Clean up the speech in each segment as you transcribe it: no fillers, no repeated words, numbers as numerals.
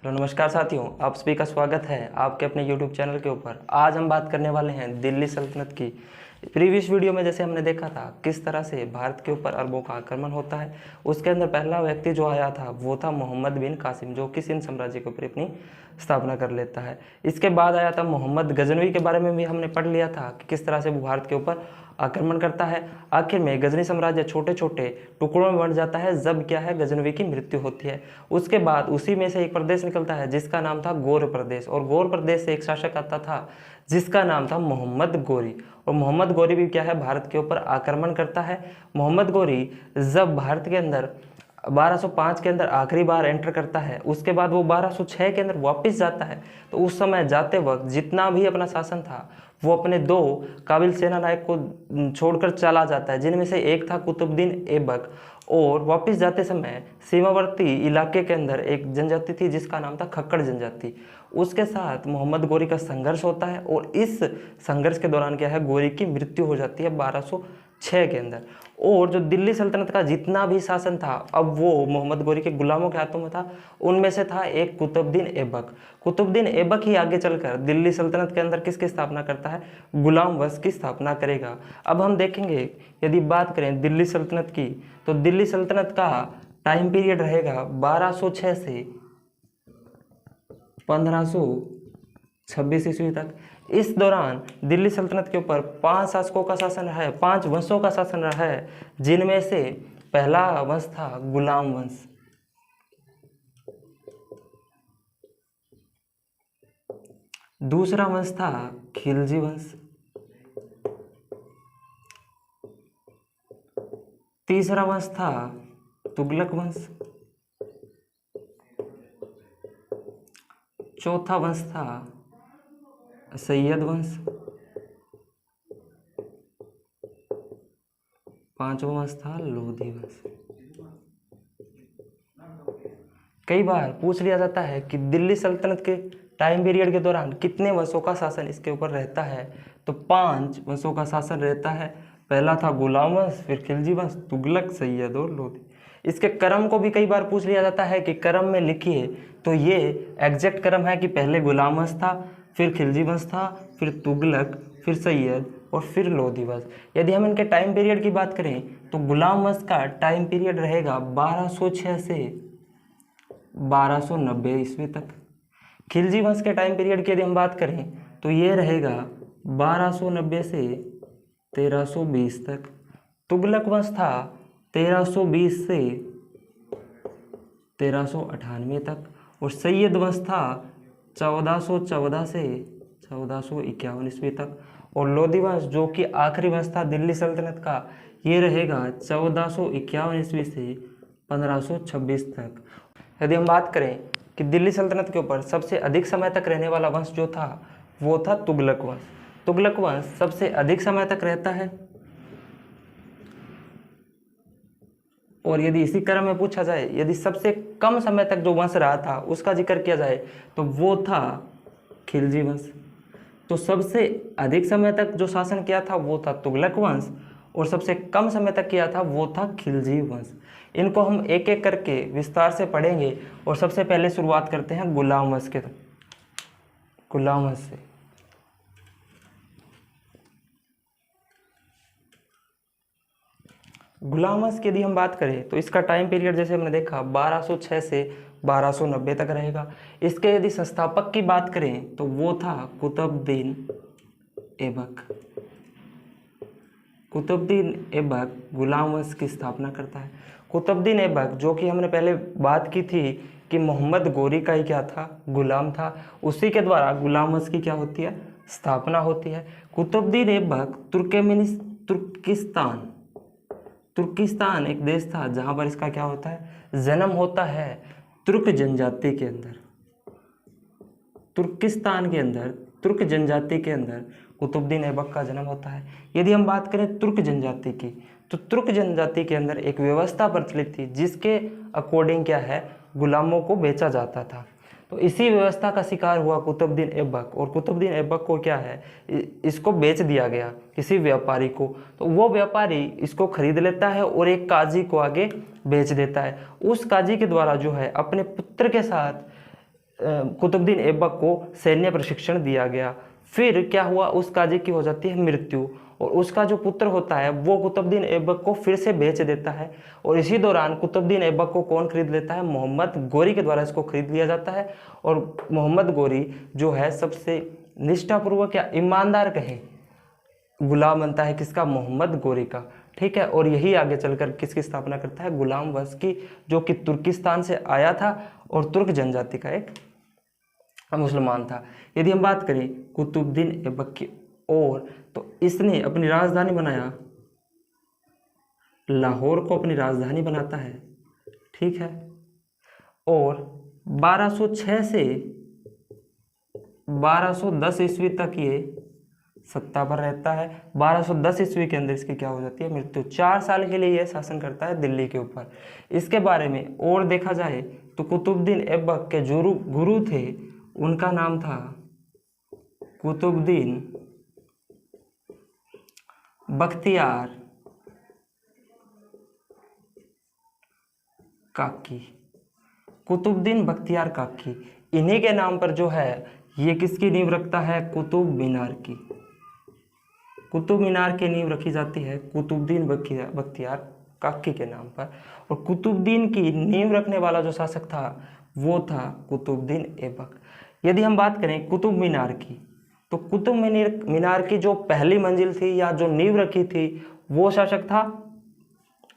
Hello नमस्कार साथियों, आप सभी का स्वागत है आपके अपने YouTube चैनल के ऊपर। आज हम बात करने वाले हैं दिल्ली सल्तनत की। प्रीवियस वीडियो में जैसे हमने देखा था किस तरह से भारत के ऊपर अरबों का आक्रमण होता है, उसके अंदर पहला व्यक्ति जो आया था वो था मोहम्मद बिन कासिम, जो कि सिंध साम्राज्य के ऊपर अपनी स्थापना कर लेता है। इसके बाद आया था मोहम्मद गजनवी, के बारे में भी हमने पढ़ लिया था कि किस तरह से वो भारत के ऊपर आक्रमण करता है। आखिर में गजनी साम्राज्य छोटे छोटे टुकड़ों में बंट जाता है जब क्या है गजनवी की मृत्यु होती है। उसके बाद उसी में से एक प्रदेश निकलता है जिसका नाम था गौर प्रदेश, और गौर प्रदेश से एक शासक आता था जिसका नाम था मोहम्मद गोरी। और मोहम्मद गोरी भी क्या है भारत के ऊपर आक्रमण करता है। मोहम्मद गोरी जब भारत के अंदर 1205 के अंदर आखिरी बार एंटर करता है, उसके बाद वो 1206 के अंदर वापस जाता है। तो उस समय जाते वक्त जितना भी अपना शासन था वो अपने दो काबिल सेना नायक को छोड़कर चला जाता है, जिनमें से एक था कुतुबुद्दीन ऐबक। और वापस जाते समय सीमावर्ती इलाके के अंदर एक जनजाति थी जिसका नाम था खक्कड़ जनजाति, उसके साथ मोहम्मद गोरी का संघर्ष होता है। और इस संघर्ष के दौरान क्या है गोरी की मृत्यु हो जाती है 1206 के अंदर। और जो दिल्ली सल्तनत का जितना भी शासन था अब वो मोहम्मद गोरी के गुलामों के हाथों में था। उनमें से था एक कुतुबुद्दीन ऐबक। कुतुबुद्दीन ऐबक ही आगे चलकर दिल्ली सल्तनत के अंदर किसकी स्थापना करता है, गुलाम वंश की स्थापना करेगा। अब हम देखेंगे यदि बात करें दिल्ली सल्तनत की, तो दिल्ली सल्तनत का टाइम पीरियड रहेगा 1206 से 1526 ईस्वी तक। इस दौरान दिल्ली सल्तनत के ऊपर 5 शासकों का शासन रहा है, 5 वंशों का शासन रहा है, जिनमें से पहला वंश था गुलाम वंश, दूसरा वंश था खिलजी वंश, तीसरा वंश था तुगलक वंश, चौथा वंश था सैयद वंश, पांचवा वंश था लोधी वंश। कई बार पूछ लिया जाता है कि दिल्ली सल्तनत के टाइम पीरियड के दौरान कितने वंशों का शासन इसके ऊपर रहता है, तो 5 वंशों का शासन रहता है। पहला था गुलाम वंश, फिर खिलजी वंश, तुगलक, सैयद और लोधी। इसके क्रम को भी कई बार पूछ लिया जाता है कि क्रम में लिखिए, तो ये एग्जैक्ट क्रम है कि पहले गुलाम वंश था, फिर खिलजी वंश था, फिर तुगलक, फिर सैयद और फिर लोधी वंश। यदि हम इनके टाइम पीरियड की बात करें तो गुलाम वंश का टाइम पीरियड रहेगा 1206 से 1290 ईस्वी तक। खिलजी वंश के टाइम पीरियड की यदि हम बात करें तो ये रहेगा 1290 से 1320 तक। तुगलक वंश था 1320 से 1398 तक। और सैयद वंश था 1414 से 1451 ईस्वी तक। और लोधी वंश जो कि आखिरी वंश था दिल्ली सल्तनत का, ये रहेगा 1451 ईस्वी से 1526 तक। यदि हम बात करें कि दिल्ली सल्तनत के ऊपर सबसे अधिक समय तक रहने वाला वंश जो था वो था तुगलक वंश। तुगलक वंश सबसे अधिक समय तक रहता है। और यदि इसी क्रम में पूछा जाए यदि सबसे कम समय तक जो वंश रहा था उसका जिक्र किया जाए तो वो था खिलजी वंश। तो सबसे अधिक समय तक जो शासन किया था वो था तुगलक वंश, और सबसे कम समय तक किया था वो था खिलजी वंश। इनको हम एक एक करके विस्तार से पढ़ेंगे। और सबसे पहले शुरुआत करते हैं गुलाम वंश से। गुलाम वंश की यदि हम बात करें तो इसका टाइम पीरियड जैसे हमने देखा 1206 से 1290 तक रहेगा। इसके यदि संस्थापक की बात करें तो वो था कुतुबुद्दीन ऐबक। कुतुबुद्दीन ऐबक गुलाम वंश की स्थापना करता है। कुतुबुद्दीन ऐबक जो कि हमने पहले बात की थी कि मोहम्मद गोरी का ही क्या था, गुलाम था, उसी के द्वारा गुलाम वंश की क्या होती है, स्थापना होती है। कुतुबुद्दीन ऐबक तुर्किस्तान एक देश था जहाँ पर इसका क्या होता है, जन्म होता है तुर्क जनजाति के अंदर। तुर्किस्तान के अंदर तुर्क जनजाति के अंदर कुतुबुद्दीन ऐबक का जन्म होता है। यदि हम बात करें तुर्क जनजाति की, तो तुर्क जनजाति के अंदर एक व्यवस्था प्रचलित थी जिसके अकॉर्डिंग क्या है गुलामों को बेचा जाता था। तो इसी व्यवस्था का शिकार हुआ कुतुबुद्दीन ऐबक, और कुतुबुद्दीन ऐबक को क्या है इसको बेच दिया गया किसी व्यापारी को। तो वो व्यापारी इसको खरीद लेता है और एक काजी को आगे बेच देता है। उस काजी के द्वारा जो है अपने पुत्र के साथ कुतुबुद्दीन ऐबक को सैन्य प्रशिक्षण दिया गया। फिर क्या हुआ, उस काजी की हो जाती है मृत्यु और उसका जो पुत्र होता है वो कुतुबुद्दीन ऐबक को फिर से बेच देता है। और इसी दौरान कुतुबुद्दीन ऐबक को कौन खरीद लेता है, मोहम्मद गोरी के द्वारा इसको खरीद लिया जाता है। और मोहम्मद गोरी जो है सबसे निष्ठापूर्वक या ईमानदार कहें गुलाम बनता है किसका, मोहम्मद गोरी का। ठीक है, और यही आगे चलकर किसकी स्थापना करता है, गुलाम वंश की, जो कि तुर्किस्तान से आया था और तुर्क जनजाति का एक मुसलमान था। यदि हम बात करें कुतुबुद्दीन ऐबक की और, तो इसने अपनी राजधानी बनाया, लाहौर को अपनी राजधानी बनाता है। ठीक है, और 1206 से 1210 ईस्वी तक ये सत्ता पर रहता है। 1210 ईस्वी के अंदर इसकी क्या हो जाती है, मृत्यु। 4 साल के लिए यह शासन करता है दिल्ली के ऊपर। इसके बारे में और देखा जाए तो कुतुबुद्दीन ऐबक के जो गुरु थे उनका नाम था कुतुबुद्दीन बख्तियार काकी। कुतुबुद्दीन बख्तियार काकी, इन्हीं के नाम पर जो है ये किसकी नींव रखता है, कुतुब मीनार की। कुतुब मीनार की नींव रखी जाती है कुतुबुद्दीन बख्तियार काकी के नाम पर। और कुतुबुद्दीन की नींव रखने वाला जो शासक था वो था कुतुबुद्दीन ऐबक। यदि हम बात करें कुतुब मीनार की, तो कुतुब मीनार की जो पहली मंजिल थी या जो नींव रखी थी वो शासक था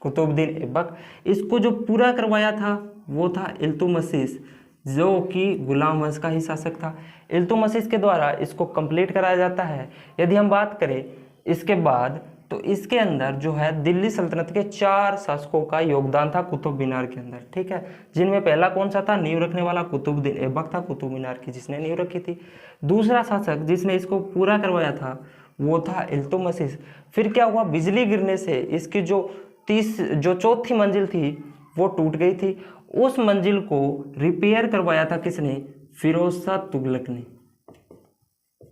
कुतुबुद्दीन ऐबक। इसको जो पूरा करवाया था वो था इल्तुतमिश, जो कि गुलाम वंश का ही शासक था। इल्तुतमिश के द्वारा इसको कंप्लीट कराया जाता है। यदि हम बात करें इसके बाद, तो इसके अंदर जो है दिल्ली सल्तनत के 4 शासकों का योगदान था कुतुब मीनार के अंदर। ठीक है, जिनमें पहला कौन सा था, नींव रखने वाला कुतुबुद्दीन ऐबक था, कुतुब मीनार की जिसने नींव रखी थी। दूसरा शासक जिसने इसको पूरा करवाया था वो था इल्तुतमिश। फिर क्या हुआ, बिजली गिरने से इसकी जो चौथी मंजिल थी वो टूट गई थी। उस मंजिल को रिपेयर करवाया था किसने, फिरोज शाह तुगलक ने।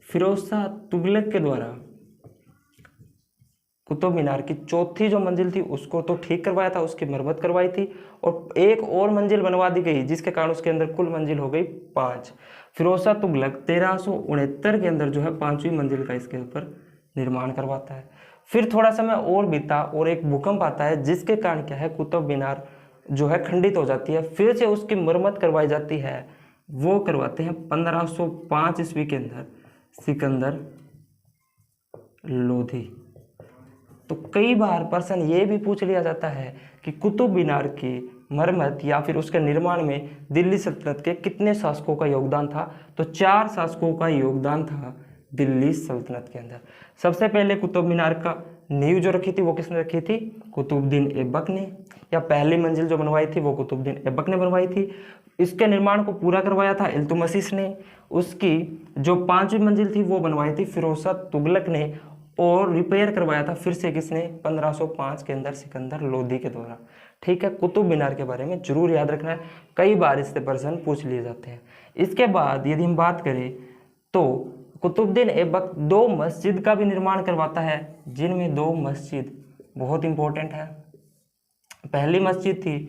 फिरोज शाह तुगलक के द्वारा कुतुब मीनार की चौथी जो मंजिल थी उसको तो ठीक करवाया था, उसकी मरम्मत करवाई थी और एक और मंजिल बनवा दी गई जिसके कारण उसके अंदर कुल मंजिल हो गई 5। फिरोज शाह तुगलक 1369 के अंदर जो है 5वीं मंजिल का इसके ऊपर निर्माण करवाता है। फिर थोड़ा समय और बीता और एक भूकंप आता है जिसके कारण क्या है, कुतुब मीनार जो है खंडित हो जाती है। फिर से उसकी मरम्मत करवाई जाती है, वो करवाते हैं 1505 ईस्वी के अंदर सिकंदर लोधी। तो कई बार प्रश्न ये भी पूछ लिया जाता है कि कुतुब मीनार की मरम्मत या फिर उसके निर्माण में दिल्ली सल्तनत के कितने शासकों का योगदान था, तो 4 शासकों का योगदान था दिल्ली सल्तनत के अंदर। सबसे पहले कुतुब मीनार का नींव जो रखी थी वो किसने रखी थी, कुतुबुद्दीन ऐबक ने, या पहली मंजिल जो बनवाई थी वो कुतुबुद्दीन ऐबक ने बनवाई थी। इसके निर्माण को पूरा करवाया था इल्तुतमिश ने। उसकी जो 5वीं मंजिल थी वो बनवाई थी फिरोज शाह तुगलक ने और रिपेयर करवाया था फिर से किसने, 1505 के अंदर सिकंदर लोधी के द्वारा। ठीक है, कुतुब मीनार के बारे में जरूर याद रखना है, कई बार इससे प्रश्न पूछ लिए जाते हैं। इसके बाद यदि हम बात करें तो कुतुबुद्दीन ऐबक 2 मस्जिद का भी निर्माण करवाता है, जिनमें 2 मस्जिद बहुत इंपॉर्टेंट है। पहली मस्जिद थी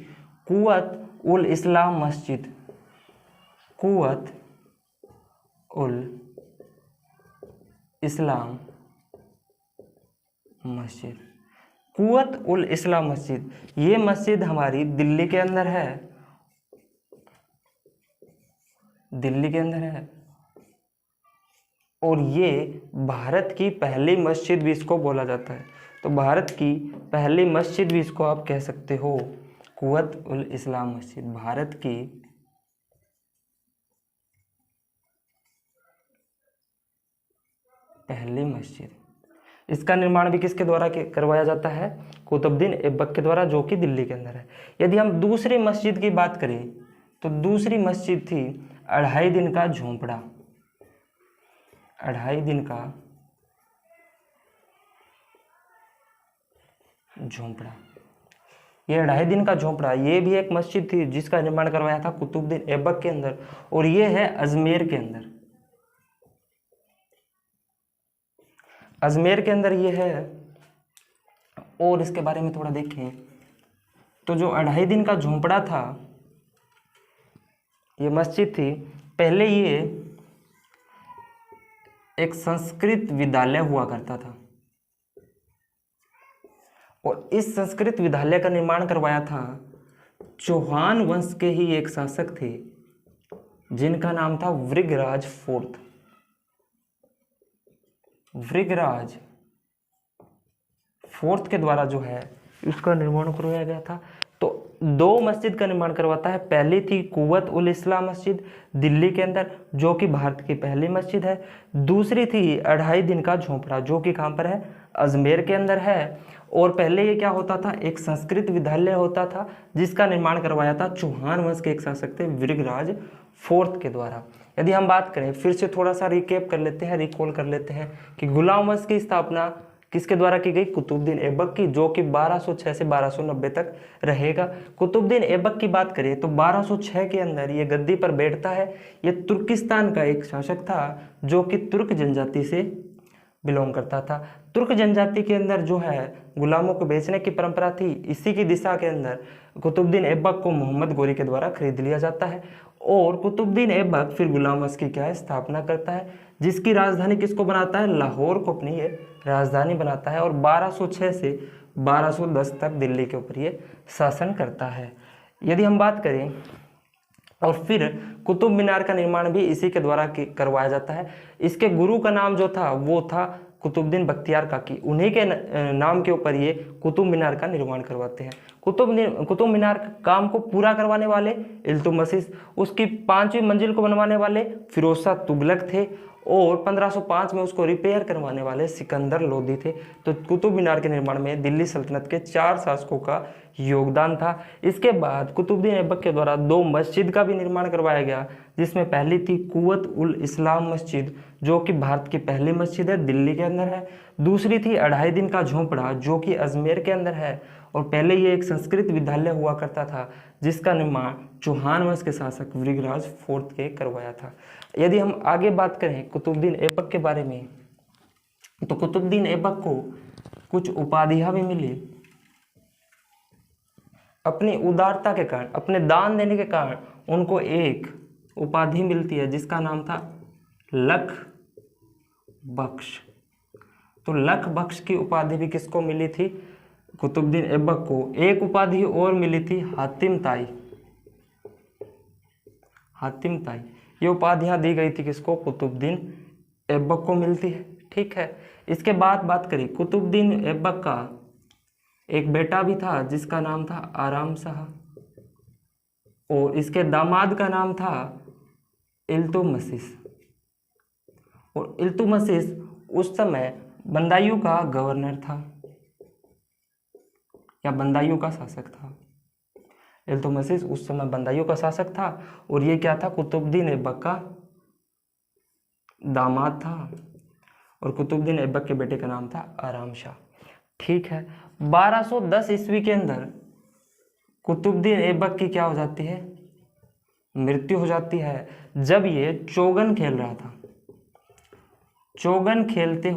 कुव्वत उल इस्लाम मस्जिद, कुव्वत उल इस्लाम मस्जिद, कुव्वत उल इस्लाम मस्जिद। ये मस्जिद हमारी दिल्ली के अंदर है, दिल्ली के अंदर है, और ये भारत की पहली मस्जिद भी इसको बोला जाता है। तो भारत की पहली मस्जिद भी इसको आप कह सकते हो, कुव्वत उल इस्लाम मस्जिद, भारत की पहली मस्जिद। इसका निर्माण भी किसके द्वारा करवाया जाता है, कुतुबुद्दीन ऐबक के द्वारा, जो कि दिल्ली के अंदर है। यदि हम दूसरी मस्जिद की बात करें तो दूसरी मस्जिद थी 2.5 दिन का झोंपड़ा, 2.5 दिन का झोंपड़ा। ये 2.5 दिन का झोंपड़ा, ये भी एक मस्जिद थी जिसका निर्माण करवाया था कुतुबुद्दीन ऐबक के अंदर, और ये है अजमेर के अंदर। अजमेर के अंदर ये है। और इसके बारे में थोड़ा देखें तो जो 2.5 दिन का झोंपड़ा था, ये मस्जिद थी, पहले ये एक संस्कृत विद्यालय हुआ करता था और इस संस्कृत विद्यालय का निर्माण करवाया था चौहान वंश के ही एक शासक थे जिनका नाम था वृगराज फोर्थ। वृगराज फोर्थ के द्वारा जो है इसका निर्माण करवाया गया था। तो दो मस्जिद का निर्माण करवाता है। पहली थी कुव्वत उल इस्लाम मस्जिद दिल्ली के अंदर, जो कि भारत की पहली मस्जिद है। दूसरी थी 2.5 दिन का झोंपड़ा, जो कि कहाँ पर है, अजमेर के अंदर है। और पहले ये क्या होता था, एक संस्कृत विद्यालय होता था जिसका निर्माण करवाया था चौहान वंश के एक शासक थे वृगराज फोर्थ के द्वारा। यदि हम बात करें, फिर से थोड़ा सा रिकैप कर लेते हैं, रिकॉल कर लेते हैं कि गुलाम वंश की स्थापना किसके द्वारा की गई, कुतुबुद्दीन ऐबक की, जो कि 1206 से 1290 तक रहेगा। कुतुबुद्दीन ऐबक की बात करें तो 1206 के अंदर ये गद्दी पर बैठता है। ये तुर्किस्तान का एक शासक था जो कि तुर्क जनजाति से बिलोंग करता था। तुर्क जनजाति के अंदर जो है गुलामों को बेचने की परंपरा थी। इसी की दिशा के अंदर कुतुबुद्दीन ऐबक को मोहम्मद गोरी के द्वारा खरीद लिया जाता है और कुतुबुद्दीन ऐबक फिर गुलाम वंश की क्या है, स्थापना करता है, जिसकी राजधानी किसको बनाता है, लाहौर को अपनी ये राजधानी बनाता है और 1206 से 1210 तक दिल्ली के ऊपर ये शासन करता है। यदि हम बात करें, और फिर कुतुब मीनार का निर्माण भी इसी के द्वारा करवाया जाता है। इसके गुरु का नाम जो था वो था कुतुबुद्दीन बख्तियार काकी। उन्हीं के नाम के ऊपर ये कुतुब मीनार का निर्माण करवाते हैं। कुतुब मीनार का काम को पूरा करवाने वाले इल्तुतमिश, उसकी 5वीं मंजिल को बनवाने वाले फिरोज शाह तुगलक थे और 1505 में उसको रिपेयर करवाने वाले सिकंदर लोदी थे। तो कुतुब मीनार के निर्माण में दिल्ली सल्तनत के 4 शासकों का योगदान था। इसके बाद कुतुबुद्दीन ऐबक के द्वारा 2 मस्जिद का भी निर्माण करवाया गया, जिसमें पहली थी कुव्वत उल इस्लाम मस्जिद, जो कि भारत की पहली मस्जिद है, दिल्ली के अंदर है। दूसरी थी 2.5 दिन का झोंपड़ा, जो कि अजमेर के अंदर है। और पहले ये एक संस्कृत विद्यालय हुआ करता था जिसका निर्माण चौहान वंश के शासक वृगराज फोर्थ के करवाया था। यदि हम आगे बात करें कुतुबुद्दीन ऐबक के बारे में, तो कुतुबुद्दीन ऐबक को कुछ उपाधियां भी मिली। अपनी उदारता के कारण, अपने दान देने के कारण उनको एक उपाधि मिलती है जिसका नाम था लख बख्श। तो लख बख्श की उपाधि भी किसको मिली थी, कुतुबुद्दीन ऐबक को। एक उपाधि और मिली थी हातिम ताई। हातिम ताई ये उपाधियां दी गई थी किसको, कुतुबुद्दीन ऐबक को मिलती है। ठीक है, इसके बाद बात करें, कुतुबुद्दीन ऐबक का एक बेटा भी था जिसका नाम था आराम शाह और इसके दामाद का नाम था इल्तुतमिश। और इल्तुतमिश उस समय बंदायूं का गवर्नर था या बंदायूं का शासक था। इल्तुतमिश उस समय बंदायूं का शासक था और ये क्या था, कुतुबुद्दीन ऐबक का दामाद था और कुतुबुद्दीन ऐबक के बेटे का नाम था आराम शाह। ठीक है, 1210 ईस्वी के अंदर कुतुबुद्दीन ऐबक की क्या हो जाती है, मृत्यु हो जाती है, जब ये चौगन खेल रहा था। चौगन खेलते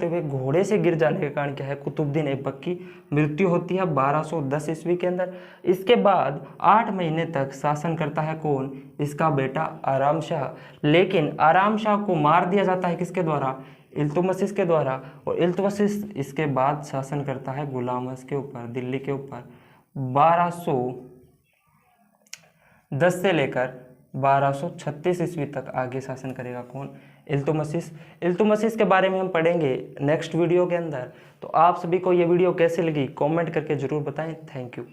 हुए घोड़े से गिर जाने के कारण क्या है, कुतुबुद्दीन ऐबक की मृत्यु होती है 1210 ईस्वी के अंदर। इसके बाद 8 महीने तक शासन करता है कौन, इसका बेटा आराम शाह। लेकिन आराम शाह को मार दिया जाता है किसके द्वारा, इल्तुतमिश के द्वारा। और इल्तुतमिश इसके बाद शासन करता है गुलाम वंश के ऊपर, दिल्ली के ऊपर। 1210 से लेकर 1236 ईस्वी तक आगे शासन करेगा कौन, इल्तुतमिश। इल्तुतमिश के बारे में हम पढ़ेंगे नेक्स्ट वीडियो के अंदर। तो आप सभी को ये वीडियो कैसे लगी कमेंट करके जरूर बताएं। Thank you.